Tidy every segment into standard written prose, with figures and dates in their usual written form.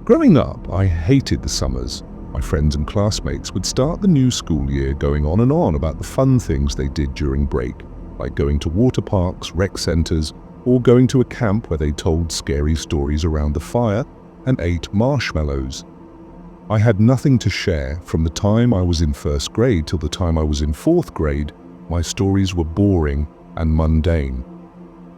Growing up, I hated the summers. My friends and classmates would start the new school year going on and on about the fun things they did during break, like going to water parks, rec centres, or going to a camp where they told scary stories around the fire and ate marshmallows. I had nothing to share. From the time I was in first grade till the time I was in fourth grade. My stories were boring and mundane.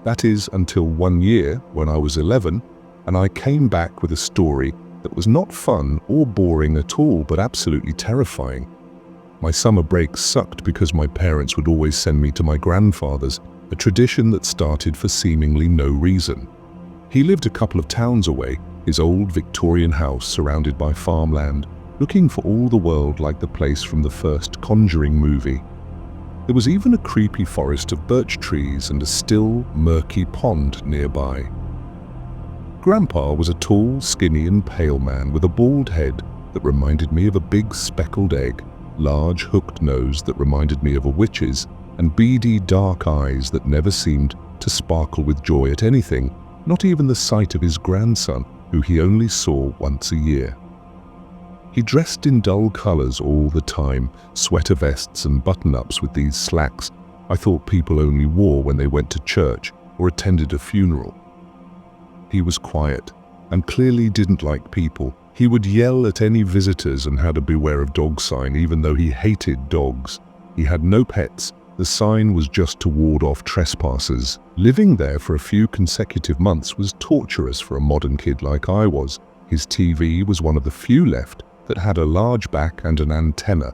That is until one year when I was 11 and I came back with a story that was not fun or boring at all, but absolutely terrifying. My summer breaks sucked because my parents would always send me to my grandfather's, a tradition that started for seemingly no reason. He lived a couple of towns away, his old Victorian house surrounded by farmland, looking for all the world like the place from the first Conjuring movie. There was even a creepy forest of birch trees and a still, murky pond nearby. Grandpa was a tall, skinny and pale man with a bald head that reminded me of a big speckled egg, large hooked nose that reminded me of a witch's, and beady dark eyes that never seemed to sparkle with joy at anything, not even the sight of his grandson, who he only saw once a year. He dressed in dull colors all the time, sweater vests and button-ups with these slacks I thought people only wore when they went to church or attended a funeral. He was quiet and clearly didn't like people. He would yell at any visitors and had a beware of dog sign even though he hated dogs. He had no pets. The sign was just to ward off trespassers. Living there for a few consecutive months was torturous for a modern kid like I was. His TV was one of the few left that had a large back and an antenna.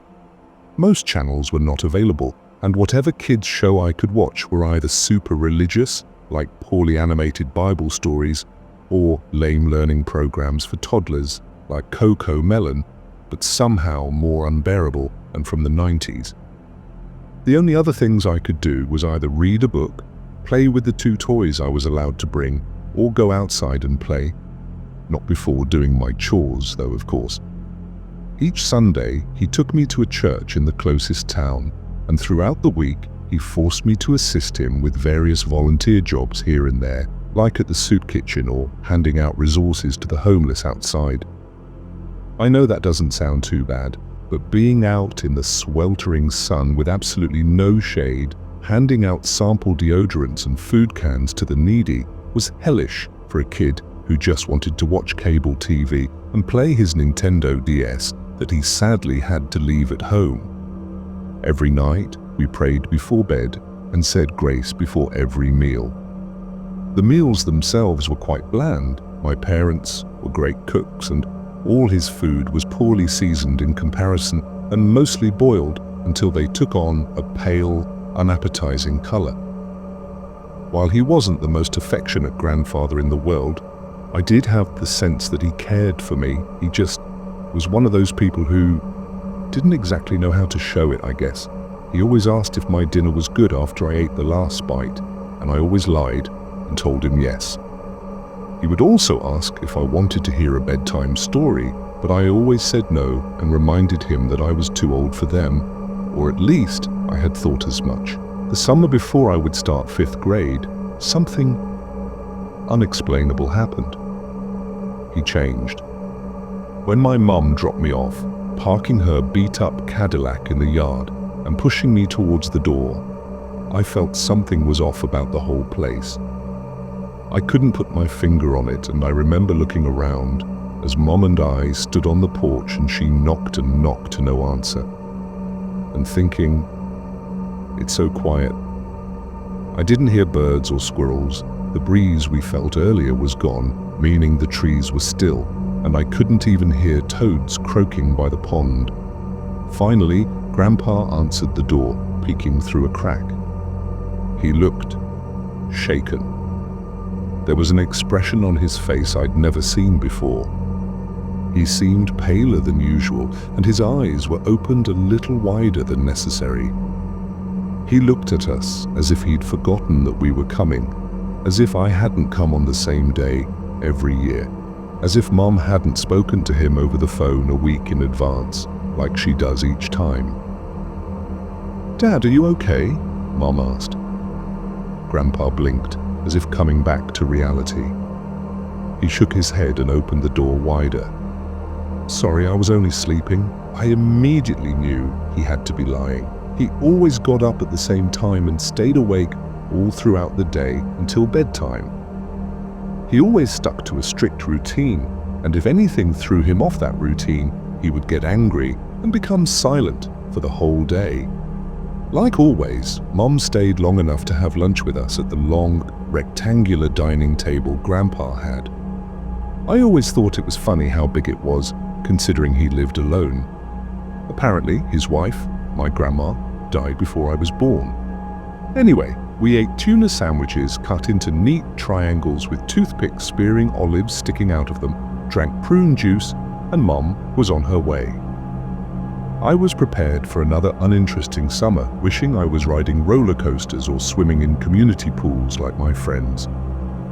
Most channels were not available, and whatever kids' show I could watch were either super religious, like poorly animated Bible stories, or lame learning programs for toddlers, like Coco Melon, but somehow more unbearable and from the 90s. The only other things I could do was either read a book, play with the 2 toys I was allowed to bring, or go outside and play. Not before doing my chores, though, of course. Each Sunday, he took me to a church in the closest town, and throughout the week, he forced me to assist him with various volunteer jobs here and there, like at the soup kitchen or handing out resources to the homeless outside. I know that doesn't sound too bad, but being out in the sweltering sun with absolutely no shade, handing out sample deodorants and food cans to the needy was hellish for a kid who just wanted to watch cable TV and play his Nintendo DS that he sadly had to leave at home. Every night, we prayed before bed and said grace before every meal. The meals themselves were quite bland. My parents were great cooks and all his food was poorly seasoned in comparison and mostly boiled until they took on a pale, unappetizing color. While he wasn't the most affectionate grandfather in the world, I did have the sense that he cared for me. He just was one of those people who didn't exactly know how to show it, I guess. He always asked if my dinner was good after I ate the last bite, and I always lied and told him yes. He would also ask if I wanted to hear a bedtime story, but I always said no and reminded him that I was too old for them, or at least I had thought as much. The summer before I would start 5th grade, something unexplainable happened. He changed. When my mum dropped me off, parking her beat-up Cadillac in the yard and pushing me towards the door, I felt something was off about the whole place. I couldn't put my finger on it, and I remember looking around as Mom and I stood on the porch and she knocked and knocked to no answer, and thinking, it's so quiet. I didn't hear birds or squirrels. The breeze we felt earlier was gone, meaning the trees were still, and I couldn't even hear toads croaking by the pond. Finally, Grandpa answered the door, peeking through a crack. He looked shaken. There was an expression on his face I'd never seen before. He seemed paler than usual, and his eyes were opened a little wider than necessary. He looked at us as if he'd forgotten that we were coming, as if I hadn't come on the same day every year, as if Mom hadn't spoken to him over the phone a week in advance, like she does each time. "Dad, are you okay?" Mom asked. Grandpa blinked, as if coming back to reality. He shook his head and opened the door wider. "Sorry, I was only sleeping." I immediately knew he had to be lying. He always got up at the same time and stayed awake all throughout the day until bedtime. He always stuck to a strict routine, and if anything threw him off that routine, he would get angry and become silent for the whole day. Like always, Mom stayed long enough to have lunch with us at the long, rectangular dining table Grandpa had. I always thought it was funny how big it was, considering he lived alone. Apparently, his wife, my grandma, died before I was born. Anyway, we ate tuna sandwiches cut into neat triangles with toothpicks spearing olives sticking out of them, drank prune juice, and Mom was on her way. I was prepared for another uninteresting summer, wishing I was riding roller coasters or swimming in community pools like my friends.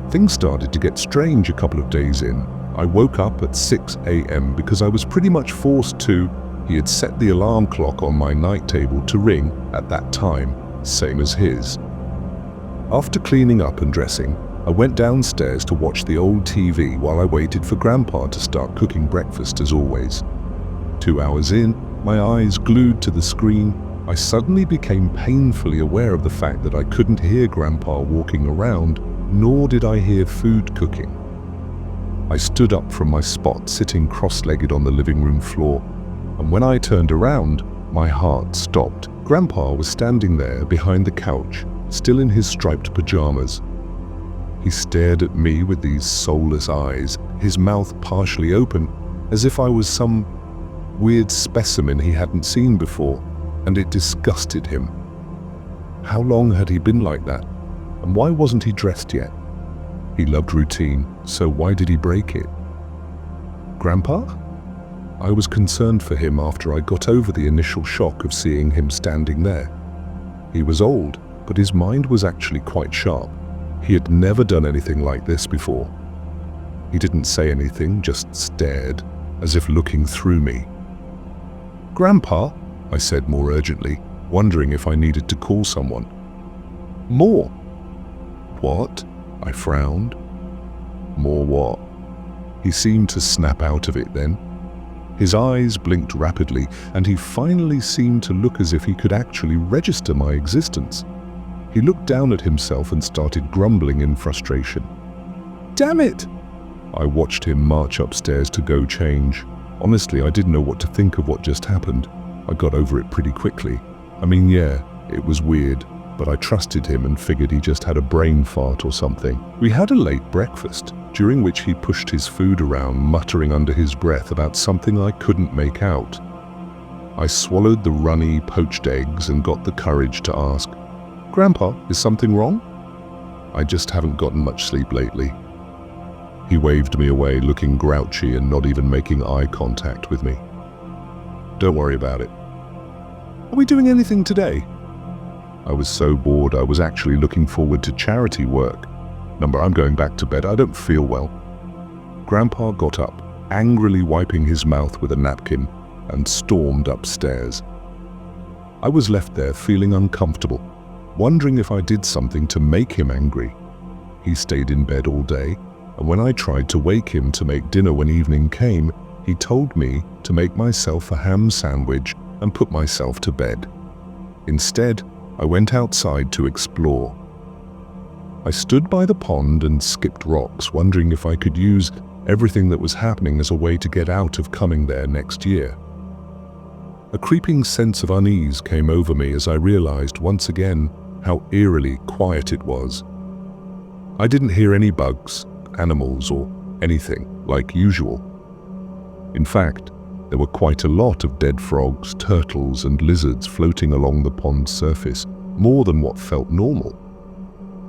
Things started to get strange a couple of days in. I woke up at 6 a.m. because I was pretty much forced to. He had set the alarm clock on my night table to ring at that time, same as his. After cleaning up and dressing, I went downstairs to watch the old TV while I waited for Grandpa to start cooking breakfast as always. 2 hours in, my eyes glued to the screen, I suddenly became painfully aware of the fact that I couldn't hear Grandpa walking around, nor did I hear food cooking. I stood up from my spot sitting cross-legged on the living room floor, and when I turned around, my heart stopped. Grandpa was standing there behind the couch, still in his striped pajamas. He stared at me with these soulless eyes, his mouth partially open, as if I was some weird specimen he hadn't seen before, and it disgusted him. How long had he been like that? And why wasn't he dressed yet? He loved routine, so why did he break it? Grandpa? I was concerned for him after I got over the initial shock of seeing him standing there. He was old, but his mind was actually quite sharp. He had never done anything like this before. He didn't say anything, just stared, as if looking through me. "Grandpa," I said more urgently, wondering if I needed to call someone. "More." "What?" I frowned. "More what?" He seemed to snap out of it then. His eyes blinked rapidly, and he finally seemed to look as if he could actually register my existence. He looked down at himself and started grumbling in frustration. "Damn it!" I watched him march upstairs to go change. Honestly, I didn't know what to think of what just happened. I got over it pretty quickly. I mean, yeah, it was weird, but I trusted him and figured he just had a brain fart or something. We had a late breakfast, during which he pushed his food around, muttering under his breath about something I couldn't make out. I swallowed the runny, poached eggs and got the courage to ask, "Grandpa, is something wrong?" "I just haven't gotten much sleep lately." He waved me away, looking grouchy and not even making eye contact with me. "Don't worry about it." "Are we doing anything today?" I was so bored I was actually looking forward to charity work. I'm going back to bed, I don't feel well." Grandpa got up, angrily wiping his mouth with a napkin, and stormed upstairs. I was left there feeling uncomfortable, wondering if I did something to make him angry. He stayed in bed all day, and when I tried to wake him to make dinner when evening came, he told me to make myself a ham sandwich and put myself to bed. Instead, I went outside to explore. I stood by the pond and skipped rocks, wondering if I could use everything that was happening as a way to get out of coming there next year. A creeping sense of unease came over me as I realized once again how eerily quiet it was. I didn't hear any bugs, animals, or anything like usual. In fact, there were quite a lot of dead frogs, turtles, and lizards floating along the pond's surface, more than what felt normal.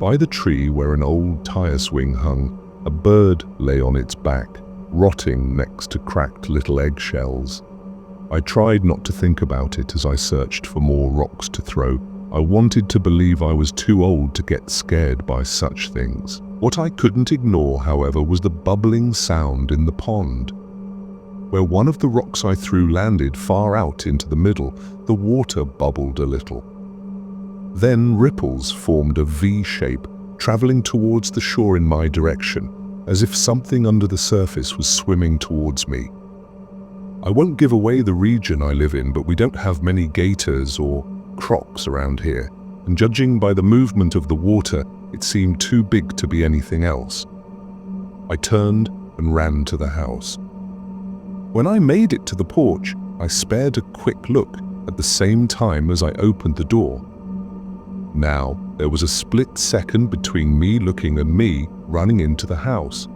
By the tree where an old tire swing hung, a bird lay on its back, rotting next to cracked little eggshells. I tried not to think about it as I searched for more rocks to throw. I wanted to believe I was too old to get scared by such things. What I couldn't ignore, however, was the bubbling sound in the pond. Where one of the rocks I threw landed far out into the middle, the water bubbled a little. Then ripples formed a V shape, traveling towards the shore in my direction. as if something under the surface was swimming towards me. I won't give away the region I live in, but we don't have many gators or crocs around here, and judging by the movement of the water, it seemed too big to be anything else. I turned and ran to the house. When I made it to the porch, I spared a quick look at the same time as I opened the door. Now, there was a split second between me looking and me running into the house.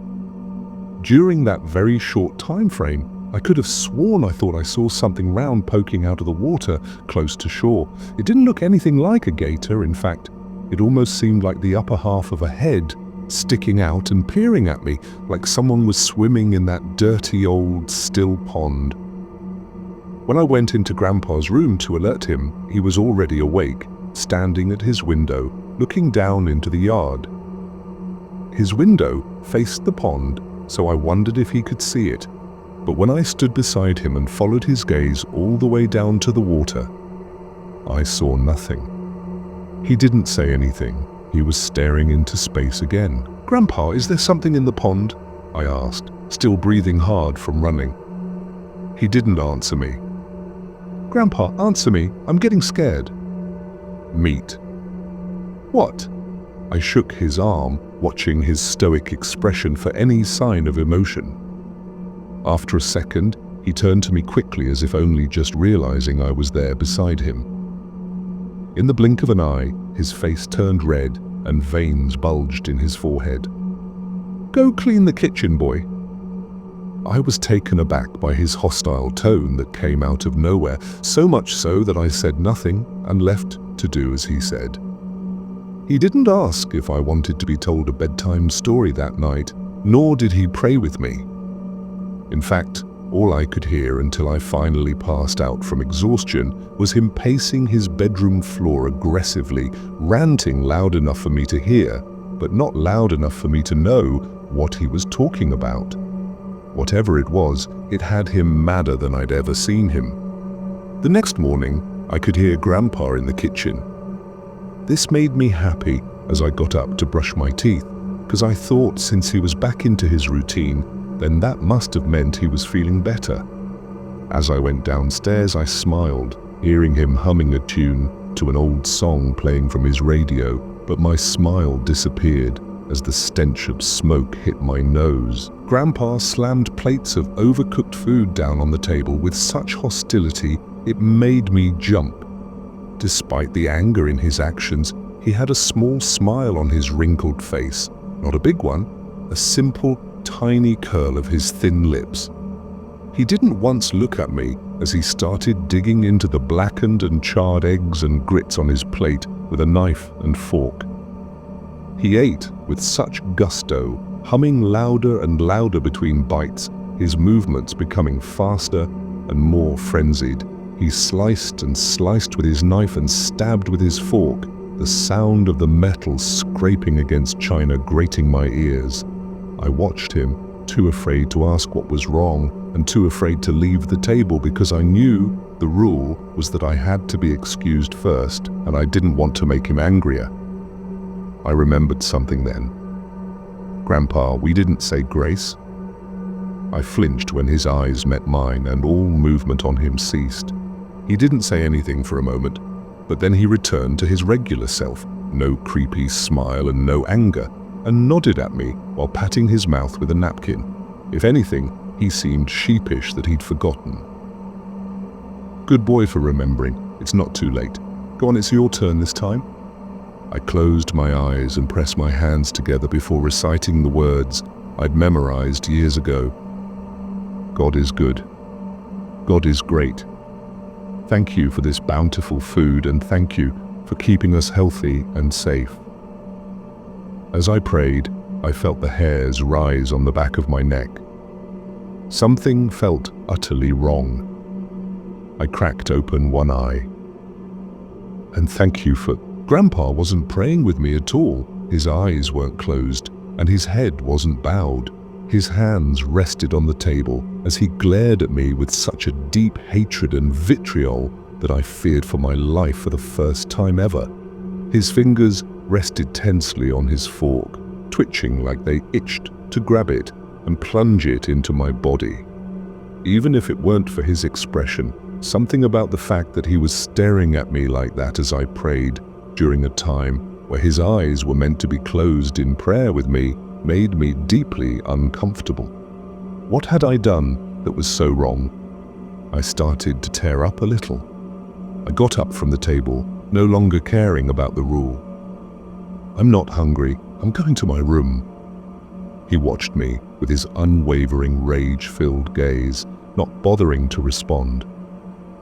During that very short time frame, I could have sworn I thought I saw something round poking out of the water close to shore. It didn't look anything like a gator. In fact, it almost seemed like the upper half of a head sticking out and peering at me, like someone was swimming in that dirty old still pond. When I went into Grandpa's room to alert him, he was already awake, standing at his window, looking down into the yard. His window faced the pond, so I wondered if he could see it. But when I stood beside him and followed his gaze all the way down to the water, I saw nothing. He didn't say anything. He was staring into space again. "Grandpa, is there something in the pond?" I asked, still breathing hard from running. He didn't answer me. "Grandpa, answer me. I'm getting scared." "Meat." "What?" I shook his arm, watching his stoic expression for any sign of emotion. After a second, he turned to me quickly, as if only just realizing I was there beside him. In the blink of an eye, his face turned red and veins bulged in his forehead. "Go clean the kitchen, boy." I was taken aback by his hostile tone that came out of nowhere, so much so that I said nothing and left to do as he said. He didn't ask if I wanted to be told a bedtime story that night, nor did he pray with me. In fact, all I could hear until I finally passed out from exhaustion was him pacing his bedroom floor aggressively, ranting loud enough for me to hear, but not loud enough for me to know what he was talking about. Whatever it was, it had him madder than I'd ever seen him. The next morning, I could hear Grandpa in the kitchen. This made me happy as I got up to brush my teeth, because I thought since he was back into his routine, then that must have meant he was feeling better. As I went downstairs, I smiled, hearing him humming a tune to an old song playing from his radio, but my smile disappeared as the stench of smoke hit my nose. Grandpa slammed plates of overcooked food down on the table with such hostility it made me jump. Despite the anger in his actions, he had a small smile on his wrinkled face. Not a big one, a simple, tiny curl of his thin lips. He didn't once look at me as he started digging into the blackened and charred eggs and grits on his plate with a knife and fork. He ate with such gusto, humming louder and louder between bites, his movements becoming faster and more frenzied. He sliced and sliced with his knife and stabbed with his fork, the sound of the metal scraping against china grating my ears. I watched him, too afraid to ask what was wrong and too afraid to leave the table because I knew the rule was that I had to be excused first and I didn't want to make him angrier. I remembered something then. "Grandpa, we didn't say grace." I flinched when his eyes met mine and all movement on him ceased. He didn't say anything for a moment, but then he returned to his regular self, no creepy smile and no anger, and nodded at me while patting his mouth with a napkin. If anything, he seemed sheepish that he'd forgotten. "Good boy for remembering. It's not too late. Go on, it's your turn this time." I closed my eyes and pressed my hands together before reciting the words I'd memorized years ago. God is good. God is great. Thank you for this bountiful food, and thank you for keeping us healthy and safe. As I prayed, I felt the hairs rise on the back of my neck. Something felt utterly wrong. I cracked open one eye. And thank you for... Grandpa wasn't praying with me at all. His eyes weren't closed, and his head wasn't bowed. His hands rested on the table as he glared at me with such a deep hatred and vitriol that I feared for my life for the first time ever. His fingers rested tensely on his fork, twitching like they itched to grab it and plunge it into my body. Even if it weren't for his expression, something about the fact that he was staring at me like that as I prayed during a time where his eyes were meant to be closed in prayer with me made me deeply uncomfortable. What had I done that was so wrong? I started to tear up a little. I got up from the table, no longer caring about the rule. "I'm not hungry. I'm going to my room." He watched me with his unwavering rage-filled gaze, not bothering to respond.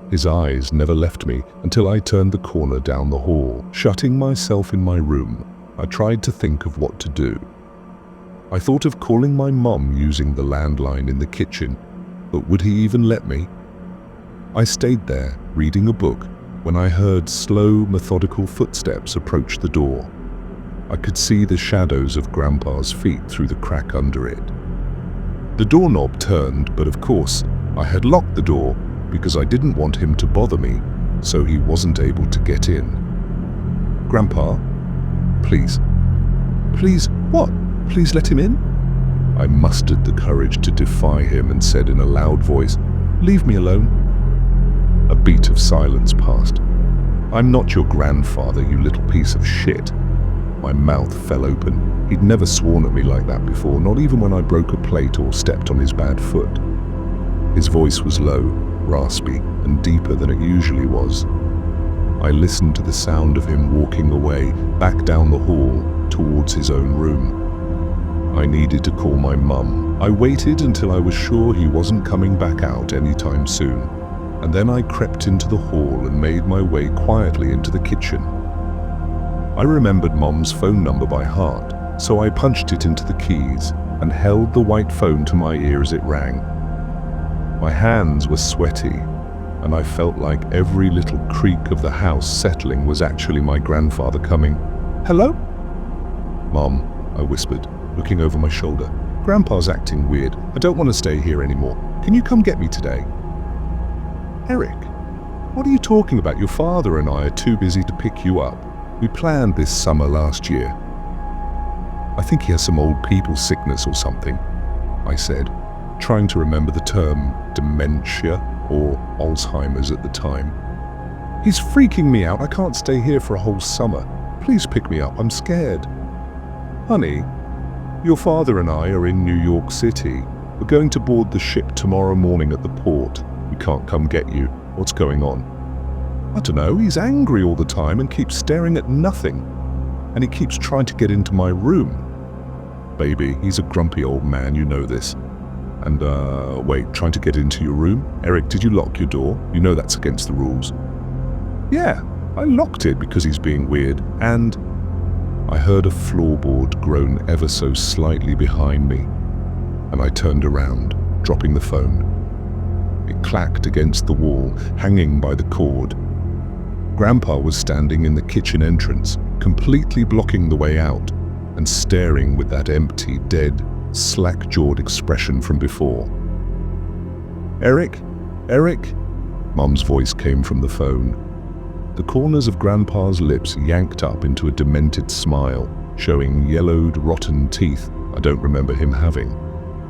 His eyes never left me until I turned the corner down the hall. Shutting myself in my room, I tried to think of what to do. I thought of calling my mum using the landline in the kitchen, but would he even let me? I stayed there, reading a book, when I heard slow, methodical footsteps approach the door. I could see the shadows of Grandpa's feet through the crack under it. The doorknob turned, but of course, I had locked the door because I didn't want him to bother me, so he wasn't able to get in. "Grandpa, please." "Please what? Please let him in?" I mustered the courage to defy him and said in a loud voice, "Leave me alone." A beat of silence passed. "I'm not your grandfather, you little piece of shit." My mouth fell open. He'd never sworn at me like that before, not even when I broke a plate or stepped on his bad foot. His voice was low, raspy, and deeper than it usually was. I listened to the sound of him walking away, back down the hall, towards his own room. I needed to call my mum. I waited until I was sure he wasn't coming back out anytime soon, and then I crept into the hall and made my way quietly into the kitchen. I remembered Mom's phone number by heart, so I punched it into the keys and held the white phone to my ear as it rang. My hands were sweaty, and I felt like every little creak of the house settling was actually my grandfather coming. "Hello?" "Mom," I whispered, looking over my shoulder. "Grandpa's acting weird. I don't want to stay here anymore. Can you come get me today?" "Eric, what are you talking about? Your father and I are too busy to pick you up. We planned this summer last year." "I think he has some old people sickness or something," I said, trying to remember the term dementia or Alzheimer's at the time. "He's freaking me out. I can't stay here for a whole summer. Please pick me up. I'm scared." "Honey, your father and I are in New York City. We're going to board the ship tomorrow morning at the port. We can't come get you. What's going on?" "I don't know. He's angry all the time and keeps staring at nothing. And he keeps trying to get into my room." "Baby, he's a grumpy old man, you know this. And, wait, trying to get into your room? Eric, did you lock your door? You know that's against the rules." "Yeah, I locked it because he's being weird, and..." I heard a floorboard groan ever so slightly behind me, and I turned around, dropping the phone. It clacked against the wall, hanging by the cord. Grandpa was standing in the kitchen entrance, completely blocking the way out, and staring with that empty, dead, slack-jawed expression from before. "Eric? Eric?" Mum's voice came from the phone. The corners of Grandpa's lips yanked up into a demented smile, showing yellowed, rotten teeth I don't remember him having.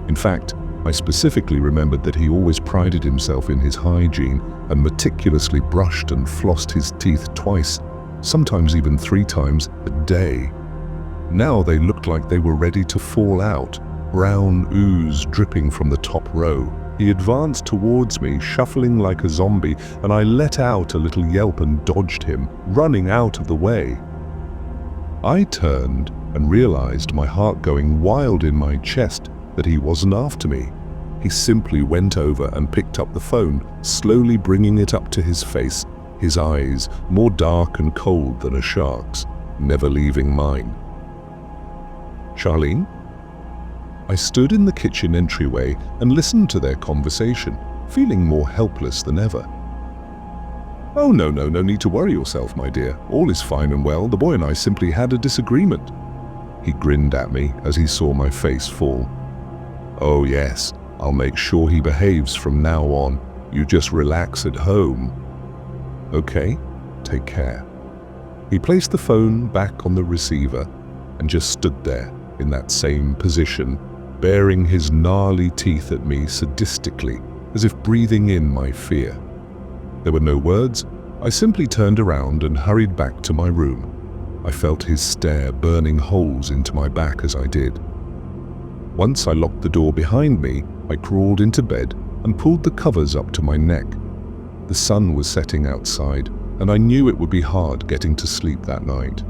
In fact, I specifically remembered that he always prided himself in his hygiene and meticulously brushed and flossed his teeth twice, sometimes even 3 times a day. Now they looked like they were ready to fall out, brown ooze dripping from the top row. He advanced towards me, shuffling like a zombie, and I let out a little yelp and dodged him, running out of the way. I turned and realized, my heart going wild in my chest, that he wasn't after me. He simply went over and picked up the phone, slowly bringing it up to his face, his eyes more dark and cold than a shark's, never leaving mine. "Charlene?" I stood in the kitchen entryway and listened to their conversation, feeling more helpless than ever. "Oh, no need to worry yourself, my dear. All is fine and well. The boy and I simply had a disagreement." He grinned at me as he saw my face fall. "Oh yes, I'll make sure he behaves from now on. You just relax at home." "Okay, take care." He placed the phone back on the receiver and just stood there, in that same position, baring his gnarly teeth at me sadistically, as if breathing in my fear. There were no words. I simply turned around and hurried back to my room. I felt his stare burning holes into my back as I did. Once I locked the door behind me, I crawled into bed and pulled the covers up to my neck. The sun was setting outside, and I knew it would be hard getting to sleep that night.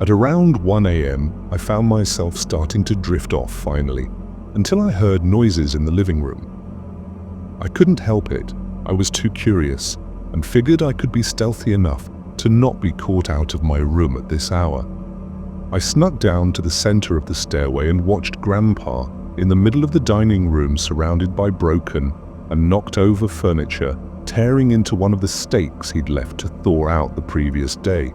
At around 1 a.m., I found myself starting to drift off finally, until I heard noises in the living room. I couldn't help it. I was too curious, and figured I could be stealthy enough to not be caught out of my room at this hour. I snuck down to the center of the stairway and watched Grandpa in the middle of the dining room, surrounded by broken and knocked over furniture, tearing into one of the steaks he'd left to thaw out the previous day.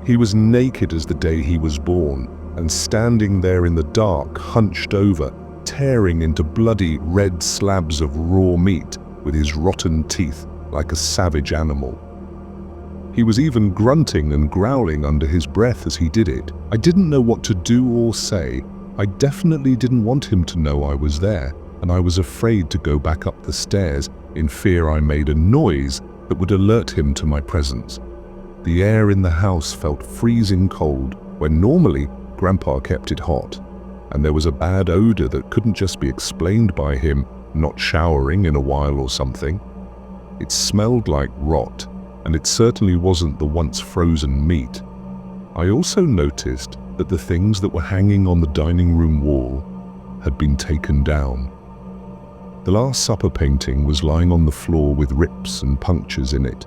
He was naked as the day he was born, and standing there in the dark, hunched over, tearing into bloody red slabs of raw meat with his rotten teeth like a savage animal. He was even grunting and growling under his breath as he did it. I didn't know what to do or say. I definitely didn't want him to know I was there, and I was afraid to go back up the stairs in fear I made a noise that would alert him to my presence. The air in the house felt freezing cold when normally Grandpa kept it hot, and there was a bad odor that couldn't just be explained by him not showering in a while or something. It smelled like rot, and it certainly wasn't the once frozen meat. I also noticed that the things that were hanging on the dining room wall had been taken down. The Last Supper painting was lying on the floor with rips and punctures in it,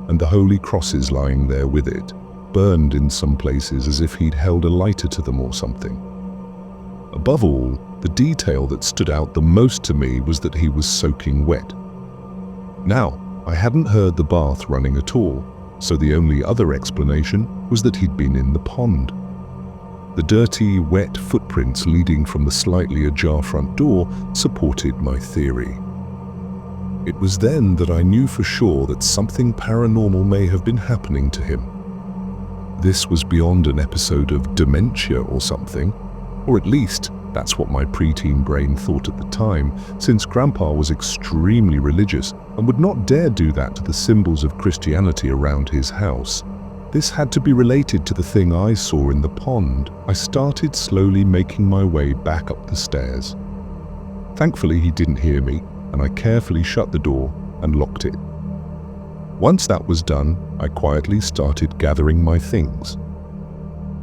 and the holy crosses lying there with it, burned in some places as if he'd held a lighter to them or something. Above all, the detail that stood out the most to me was that he was soaking wet. Now, I hadn't heard the bath running at all, so the only other explanation was that he'd been in the pond. The dirty, wet footprints leading from the slightly ajar front door supported my theory. It was then that I knew for sure that something paranormal may have been happening to him. This was beyond an episode of dementia or something, or at least that's what my preteen brain thought at the time, since Grandpa was extremely religious and would not dare do that to the symbols of Christianity around his house. This had to be related to the thing I saw in the pond. I started slowly making my way back up the stairs. Thankfully, he didn't hear me, and I carefully shut the door and locked it. Once that was done, I quietly started gathering my things.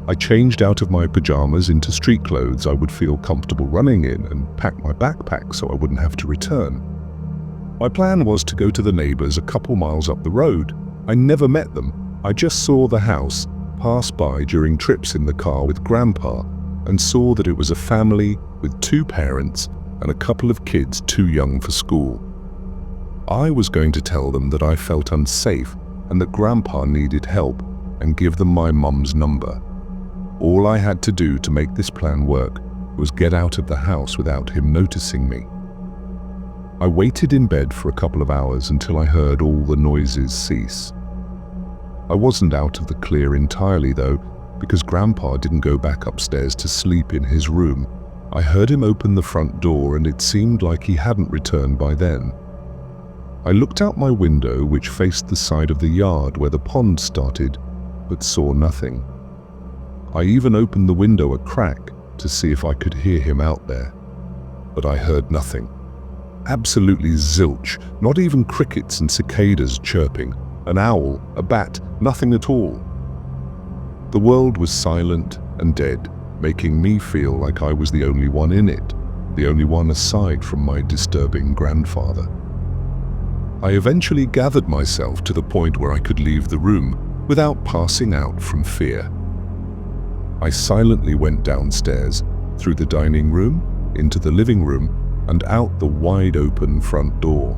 I changed out of my pajamas into street clothes I would feel comfortable running in and packed my backpack so I wouldn't have to return. My plan was to go to the neighbors a couple miles up the road. I never met them. I just saw the house, pass by during trips in the car with Grandpa, and saw that it was a family with 2 parents and a couple of kids too young for school. I was going to tell them that I felt unsafe and that Grandpa needed help and give them my mum's number. All I had to do to make this plan work was get out of the house without him noticing me. I waited in bed for a couple of hours until I heard all the noises cease. I wasn't out of the clear entirely though, because Grandpa didn't go back upstairs to sleep in his room. I heard him open the front door and it seemed like he hadn't returned by then. I looked out my window, which faced the side of the yard where the pond started, but saw nothing. I even opened the window a crack to see if I could hear him out there, but I heard nothing. Absolutely zilch, not even crickets and cicadas chirping, an owl, a bat, nothing at all. The world was silent and dead, making me feel like I was the only one in it, the only one aside from my disturbing grandfather. I eventually gathered myself to the point where I could leave the room without passing out from fear. I silently went downstairs, through the dining room, into the living room, and out the wide-open front door.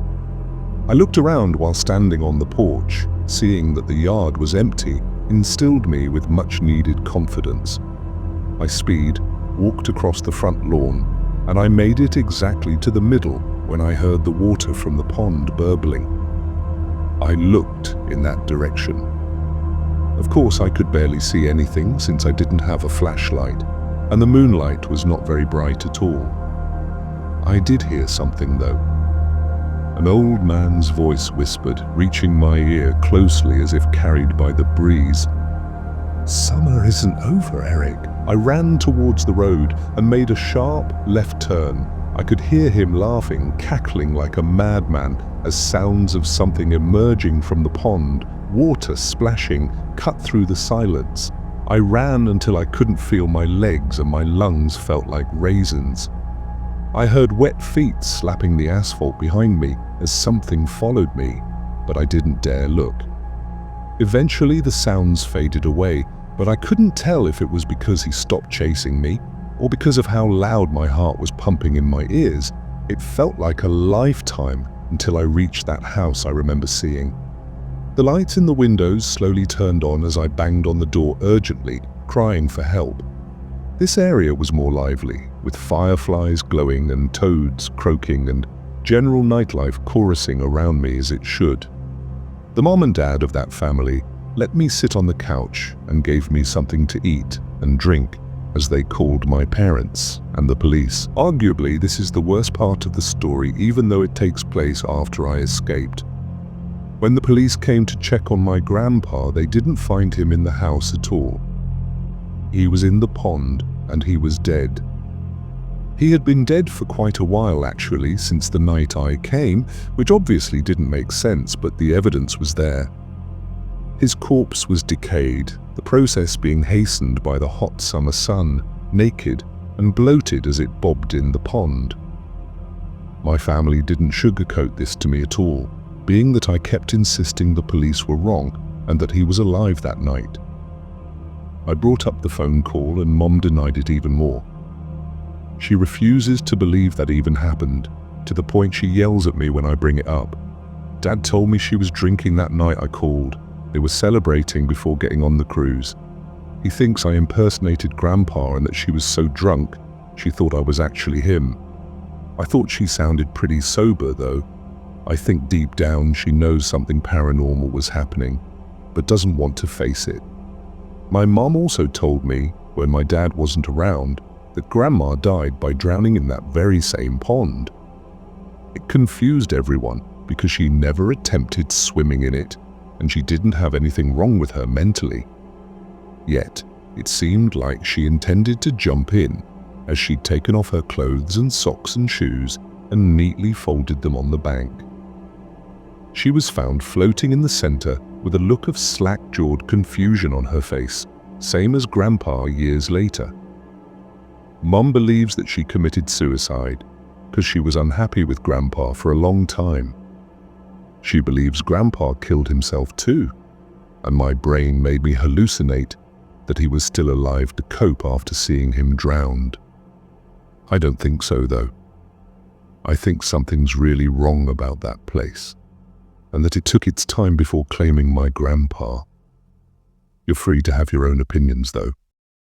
I looked around while standing on the porch. Seeing that the yard was empty instilled me with much-needed confidence. I walked across the front lawn, and I made it exactly to the middle when I heard the water from the pond burbling. I looked in that direction. Of course, I could barely see anything since I didn't have a flashlight, and the moonlight was not very bright at all. I did hear something though. An old man's voice whispered, reaching my ear closely as if carried by the breeze. "Summer isn't over, Eric." I ran towards the road and made a sharp left turn. I could hear him laughing, cackling like a madman as sounds of something emerging from the pond, water splashing, cut through the silence. I ran until I couldn't feel my legs and my lungs felt like raisins. I heard wet feet slapping the asphalt behind me as something followed me, but I didn't dare look. Eventually the sounds faded away, but I couldn't tell if it was because he stopped chasing me or because of how loud my heart was pumping in my ears. It felt like a lifetime until I reached that house I remember seeing. The lights in the windows slowly turned on as I banged on the door urgently, crying for help. This area was more lively, with fireflies glowing and toads croaking and general nightlife chorusing around me as it should. The mom and dad of that family let me sit on the couch and gave me something to eat and drink as they called my parents and the police. Arguably, this is the worst part of the story, even though it takes place after I escaped. When the police came to check on my grandpa, they didn't find him in the house at all. He was in the pond and he was dead. He had been dead for quite a while actually, since the night I came, which obviously didn't make sense, but the evidence was there. His corpse was decayed, the process being hastened by the hot summer sun, naked and bloated as it bobbed in the pond. My family didn't sugarcoat this to me at all, being that I kept insisting the police were wrong and that he was alive that night. I brought up the phone call and Mom denied it even more. She refuses to believe that even happened, to the point she yells at me when I bring it up. Dad told me she was drinking that night I called. They were celebrating before getting on the cruise. He thinks I impersonated Grandpa and that she was so drunk she thought I was actually him. I thought she sounded pretty sober though. I think deep down she knows something paranormal was happening, but doesn't want to face it. My mom also told me, when my dad wasn't around, that Grandma died by drowning in that very same pond. It confused everyone because she never attempted swimming in it, and she didn't have anything wrong with her mentally. Yet, it seemed like she intended to jump in, as she'd taken off her clothes and socks and shoes and neatly folded them on the bank. She was found floating in the center with a look of slack-jawed confusion on her face, same as Grandpa years later. Mom believes that she committed suicide because she was unhappy with Grandpa for a long time. She believes Grandpa killed himself too, and my brain made me hallucinate that he was still alive to cope after seeing him drowned. I don't think so though. I think something's really wrong about that place, and that it took its time before claiming my grandpa. You're free to have your own opinions though.